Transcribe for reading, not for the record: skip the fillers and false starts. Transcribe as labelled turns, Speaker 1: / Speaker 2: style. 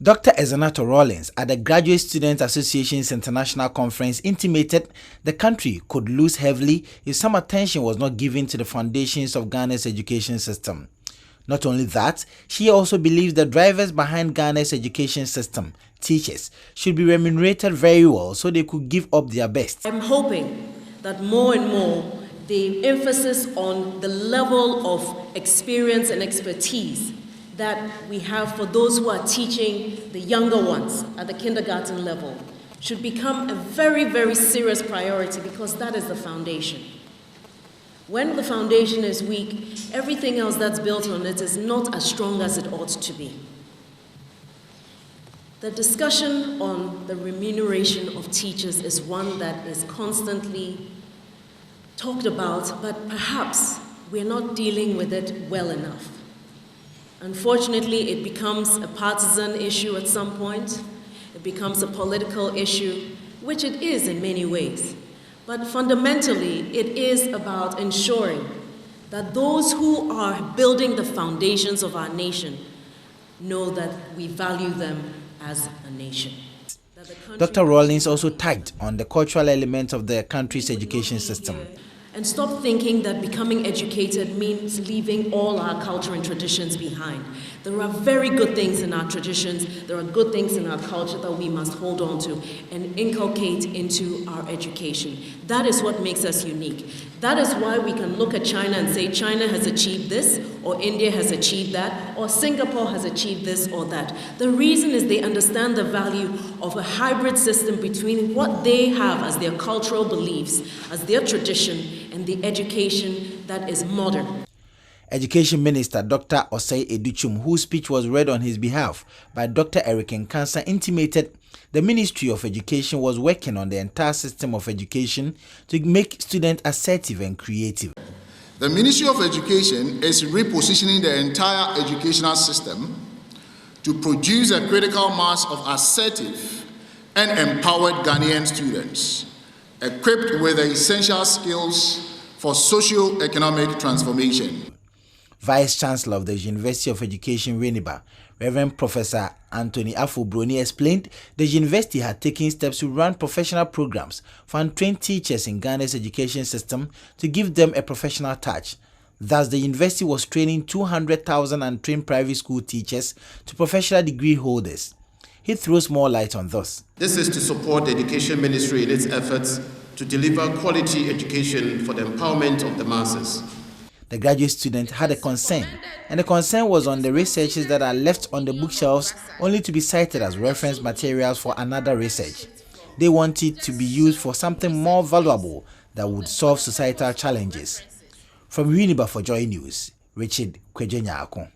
Speaker 1: Dr. Zenator Rawlings at the Graduate Student Association's International Conference intimated the country could lose heavily if some attention was not given to the foundations of Ghana's education system. Not only that, she also believes the drivers behind Ghana's education system, teachers, should be remunerated very well so they could give up their best.
Speaker 2: I'm hoping that more and more the emphasis on the level of experience and expertise that we have for those who are teaching the younger ones at the kindergarten level should become a very, very serious priority, because that is the foundation. When the foundation is weak, everything else that's built on it is not as strong as it ought to be. The discussion on the remuneration of teachers is one that is constantly talked about, but perhaps we're not dealing with it well enough. Unfortunately, it becomes a partisan issue at some point. It becomes a political issue, which it is in many ways. But fundamentally, it is about ensuring that those who are building the foundations of our nation know that we value them as a nation.
Speaker 1: Dr. Rawlings also tagged on the cultural element of the country's education system.
Speaker 2: And stop thinking that becoming educated means leaving all our culture and traditions behind. There are very good things in our traditions, there are good things in our culture that we must hold on to and inculcate into our education. That is what makes us unique. That is why we can look at China and say China has achieved this, or India has achieved that, or Singapore has achieved this or that. The reason is they understand the value of a hybrid system between what they have as their cultural beliefs, as their tradition, and the education that is modern.
Speaker 1: Education Minister Dr. Osei Educhum, whose speech was read on his behalf by Dr. Eric Nkansa, intimated the Ministry of Education was working on the entire system of education to make students assertive and creative.
Speaker 3: The Ministry of Education is repositioning the entire educational system to produce a critical mass of assertive and empowered Ghanaian students, equipped with the essential skills for socio-economic transformation.
Speaker 1: Vice Chancellor of the University of Education, Winneba, Reverend Professor Anthony Afo-Broni, explained the university had taken steps to run professional programs for untrained teachers in Ghana's education system to give them a professional touch. Thus, the university was training 200,000 untrained private school teachers to professional degree holders. He throws more light on this.
Speaker 4: This is to support the Education Ministry in its efforts to deliver quality education for the empowerment of the masses.
Speaker 1: The graduate student had a concern, and the concern was on the researches that are left on the bookshelves only to be cited as reference materials for another research. They want it to be used for something more valuable that would solve societal challenges. From Winneba for Joy News, Richard Kwejenyako.